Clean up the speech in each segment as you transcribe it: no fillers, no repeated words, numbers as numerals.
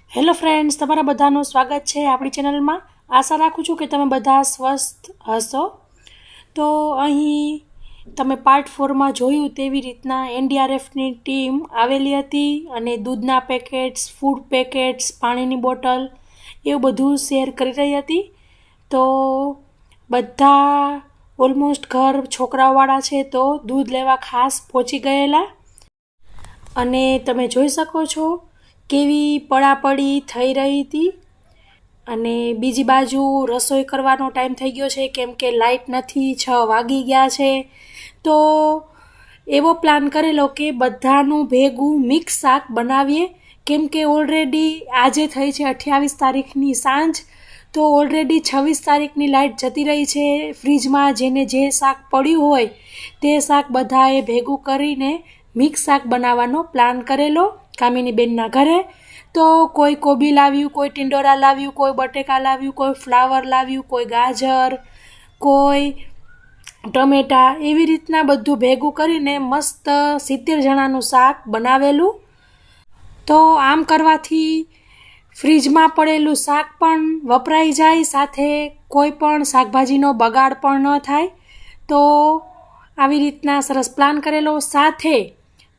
Hello friends, તમારા બધાનું સ્વાગત છે આપણી ચેનલમાં. આશા રાખું છું કે તમે બધા સ્વસ્થ હશો. તો અહીં તમે પાર્ટ 4માં જોયું તેવી રીતના એનડીઆરએફની ટીમ આવેલી હતી અને દૂધના પેકેટ્સ, ફૂડ પેકેટ્સ, પાણીની બોટલ એવું બધું શેર કરી રહી હતી. તો બધા ઓલમોસ્ટ ઘર છોકરાઓવાળા છે તો દૂધ લેવા ખાસ પહોંચી ગયેલા અને તમે જોઈ શકો છો કેવી પડાપડી થઈ રહી હતી. અને બીજી બાજુ રસોઈ કરવાનો ટાઈમ થઈ ગયો છે કેમ કે લાઇટ નથી, 6 વાગી ગયા છે. તો એવો પ્લાન કરેલો કે બધાનું ભેગું મિક્સ શાક બનાવીએ કેમ કે ઓલરેડી આજે થઈ છે 28 તારીખની સાંજ. તો ઓલરેડી 26 તારીખની લાઇટ જતી રહી છે. ફ્રીજમાં જેને જે શાક પડ્યું હોય તે શાક બધાએ ભેગું કરીને મિક્સ શાક બનાવવાનો પ્લાન કરેલો કામિની બેનના ઘરે. તો કોઈ કોબી લાવ્યું, કોઈ ટિંડોરા લાવ્યું, કોઈ બટેકા લાવ્યું, કોઈ ફ્લાવર લાવ્યું, કોઈ ગાજર, કોઈ ટમેટા, એવી રીતના બધું ભેગું કરીને મસ્ત 70 જણાનું શાક બનાવેલું. તો આમ કરવાથી ફ્રીજમાં પડેલું શાક પણ વપરાઈ જાય, સાથે કોઈ પણ શાકભાજીનો બગાડ પણ ન થાય. તો આવી રીતના સરસ પ્લાન કરેલો. સાથે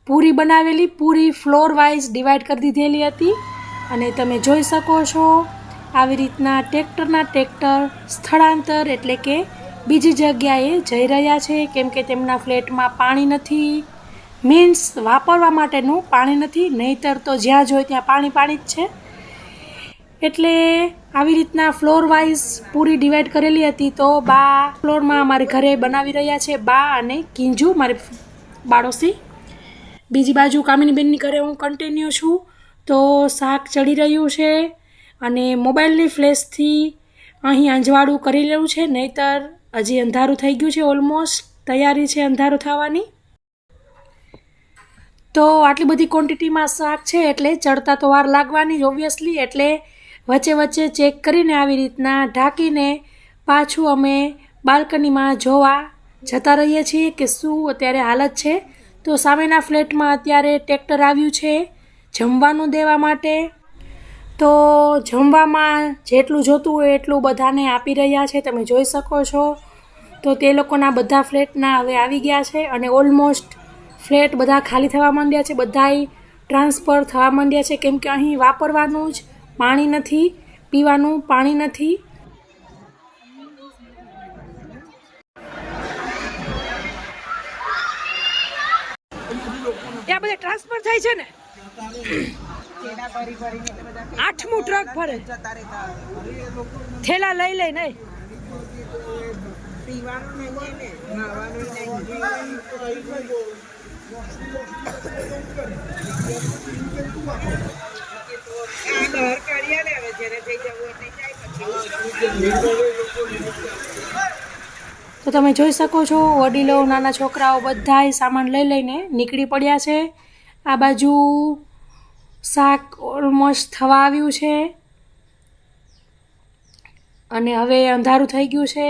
પૂરી બનાવેલી, પૂરી ફ્લોર વાઇઝ ડિવાઈડ કરી દીધેલી હતી અને તમે જોઈ શકો છો આવી રીતના ટ્રેક્ટર સ્થળાંતર એટલે કે બીજી જગ્યાએ જઈ રહ્યા છે કેમ કે તેમના ફ્લેટમાં પાણી નથી, મીન્સ વાપરવા માટેનું પાણી નથી, નહીંતર તો જ્યાં જોઈએ ત્યાં પાણી જ છે. એટલે આવી રીતના ફ્લોર વાઇઝ પૂરી ડિવાઈડ કરેલી હતી. તો બા ફ્લોરમાં અમારે ઘરે બનાવી રહ્યા છે, બા અને કિંજુ મારી બાળોસી. બીજી બાજુ કામિનીબેનની ઘરે હું કન્ટિન્યુ છું. તો શાક ચડી રહ્યું છે અને મોબાઈલની ફ્લેશથી અહીં અંજવાળું કરી લેવું છે, નહીંતર હજી અંધારું થઈ ગયું છે, ઓલમોસ્ટ તૈયારી છે અંધારું થવાની. તો આટલી બધી ક્વોન્ટિટીમાં શાક છે એટલે ચડતા તો વાર લાગવાની જ ઓબ્વિયસલી. એટલે વચ્ચે વચ્ચે ચેક કરીને આવી રીતના ઢાંકીને પાછું અમે બાલ્કનીમાં જોવા જતા રહીએ છીએ કે શું અત્યારે હાલત છે. તો સામેના ફ્લેટમાં અત્યારે ટ્રેક્ટર આવ્યું છે જમવાનું દેવા માટે. તો જમવામાં જેટલું જોતું હોય એટલું બધાને આપી રહ્યા છે, તમે જોઈ શકો છો. તો તે લોકોના બધા ફ્લેટના હવે આવી ગયા છે અને ઓલમોસ્ટ ફ્લેટ બધા ખાલી થવા માંડ્યા છે, બધાય ટ્રાન્સફર થવા માંડ્યા છે કેમ કે અહીં વાપરવાનું જ પાણી નથી, પીવાનું પાણી નથી. ત્યાં બધા ટ્રાન્સફર થાય છે ને, 8મું ટ્રક ભરે થેલા લઈ નહીં. તો તમે જોઈ શકો છો વડીલો, નાના છોકરાઓ બધાય સામાન લઈને નીકળી પડ્યા છે. આ બાજુ શાક ઓલમોસ્ટ થવા આવ્યું છે અને હવે અંધારું થઈ ગયું છે.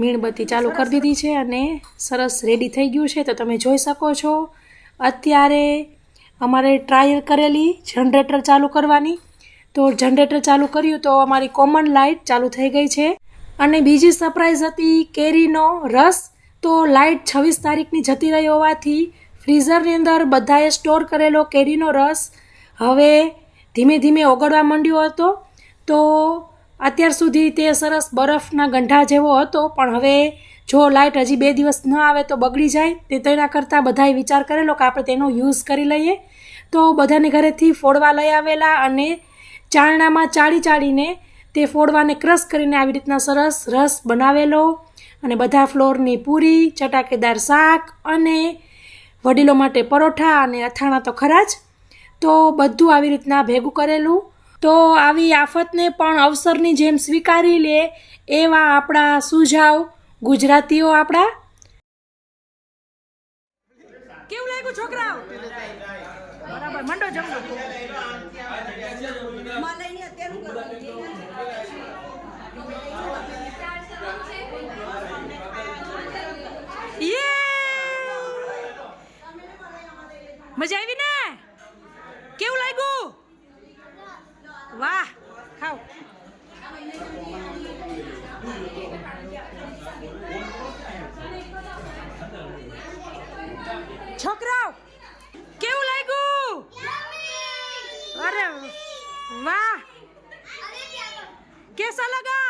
મીણબત્તી ચાલુ કરી દીધી છે અને સરસ રેડી થઈ ગયું છે. તો તમે જોઈ શકો છો અત્યારે અમારે ટ્રાયલ કરેલી જનરેટર ચાલુ કરવાની. તો જનરેટર ચાલુ કર્યું તો અમારી કોમન લાઇટ ચાલુ થઈ ગઈ છે. અને બીજી સરપ્રાઈઝ હતી કેરીનો રસ. તો લાઇટ 26 તારીખની જતી રહી હોવાથી ફ્રીઝરની અંદર બધાએ સ્ટોર કરેલો કેરીનો રસ હવે ધીમે ધીમે ઓગળવા માંડ્યો હતો. તો અત્યાર સુધી તે સરસ બરફના ગંઠા જેવો હતો, પણ હવે જો લાઇટ હજી 2 દિવસ ન આવે તો બગડી જાય. તેના કરતાં બધાએ વિચાર કરેલો કે આપણે તેનો યુઝ કરી લઈએ. તો બધાને ઘરેથી ફોડવા લઈ આવેલા અને ચાળણામાં ચાળીને તે ફોડવાને ક્રશ કરીને આવી રીતના સરસ રસ બનાવેલો અને બધા ફ્લોરની પૂરી, ચટાકેદાર શાક અને વડીલો માટે પરોઠા અને અથાણા તો ખરા જ. તો બધું આવી રીતના ભેગું કરેલું. તો આવી આફતને પણ અવસરની જેમ સ્વીકારી લે એવા આપણા સુઝાવ ગુજરાતીઓ આપણા. કેવું લાગ્યું છોકરાઓ? બરાબર, મંડો જમો. મજા આવી ને? કેવું લાગ્યું? વાહ ખાઓ. છોકરાઓ કેવું લાગ્યું? અરે વાહ कैसा लगा?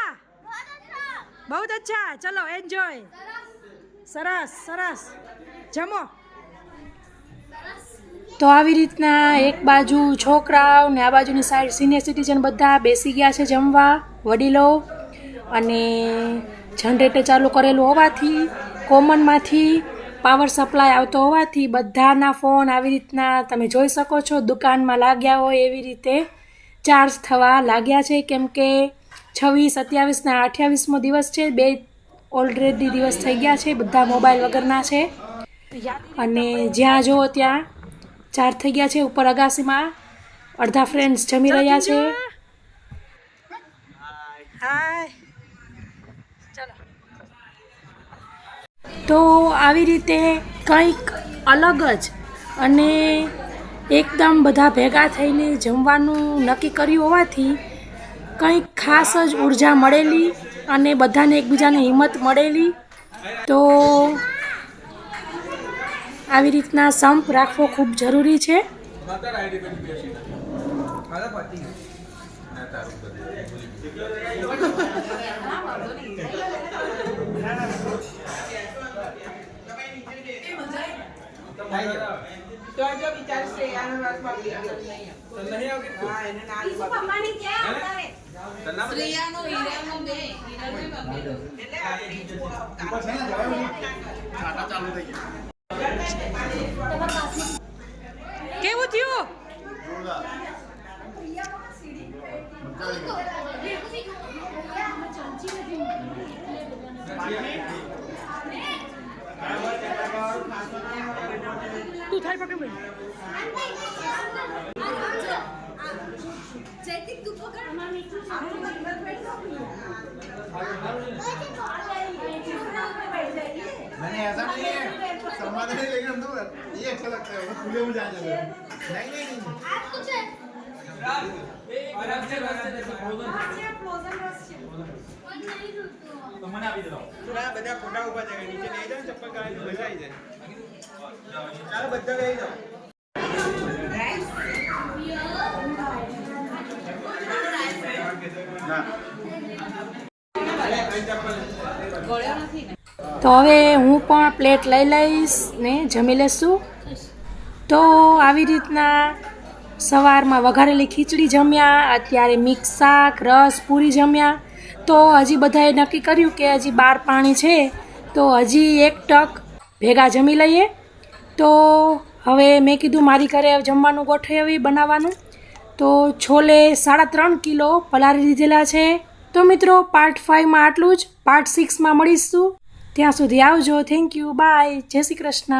बहुत अच्छा. चलो एंजॉय. સરસ સરસ જમો. તો આવી રીતના એક બાજુ છોકરાઓ ને આ બાજુની સાઈડ સિનિયર સિટીઝન બધા બેસી ગયા છે જમવા, વડીલો. અને જનરેટર ચાલુ કરેલું હોવાથી કોમનમાંથી પાવર સપ્લાય આવતો હોવાથી બધાના ફોન આવી રીતના તમે જોઈ શકો છો દુકાનમાં લાગ્યા હોય એવી રીતે ચાર્જ થવા લાગ્યા છે. કેમ કે 26, 27 ને 28મો દિવસ છે. 2 ઓલરેડી દિવસ થઈ ગયા છે. બધા મોબાઈલ વગરના છે અને જ્યાં જુઓ ત્યાં ચાર્જ થઈ ગયા છે. ઉપર અગાસીમાં અડધા ફ્રેન્ડ્સ જમી રહ્યા છે. હાય ચલો. તો આવી રીતે કંઈક અલગ જ અને એકદમ બધા ભેગા થઈને જમવાનું નક્કી કર્યું હોવાથી કંઈક ખાસ જ ઉર્જા મળેલી અને બધાને એકબીજાને હિંમત મળેલી. તો આવી રીતના સંપ રાખવો ખૂબ જરૂરી છે. કેવું થયું? તું થાય પકડ नहीं ऐसा नहीं है समाधान नहीं लेकिन हम तो ये अच्छा लगता है खुले में जाने लगे नहीं नहीं नहीं आप कुछ है तो મને આપી દો થોડા બધા ફોટા ઉભા છે નીચે લઈ જાઓ ચપ્પલ કાઢી મજા આવી જાય ચાલો બધા લઈ જાઓ તો હવે હું પણ પ્લેટ લઈ લઈશ ને જમી લેશું. તો આવી રીતના સવારમાં વઘારેલી ખીચડી જમ્યા, અત્યારે મિક્સ શાક, રસ, પૂરી જમ્યા. તો હજી બધાએ નક્કી કર્યું કે હજી 12 પાણી છે તો હજી એક ટક ભેગા જમી લઈએ. તો હવે મેં કીધું મારી ઘરે જમવાનું ગોઠવી બનાવવાનું. તો છોલે 3.5 કિલો પલાળી દીધેલા છે. તો મિત્રો પાર્ટ 5માં આટલું જ. પાર્ટ 6માં મળીશું. ત્યાં સુધી આવજો. Thank you. બાય. જય શ્રી કૃષ્ણ.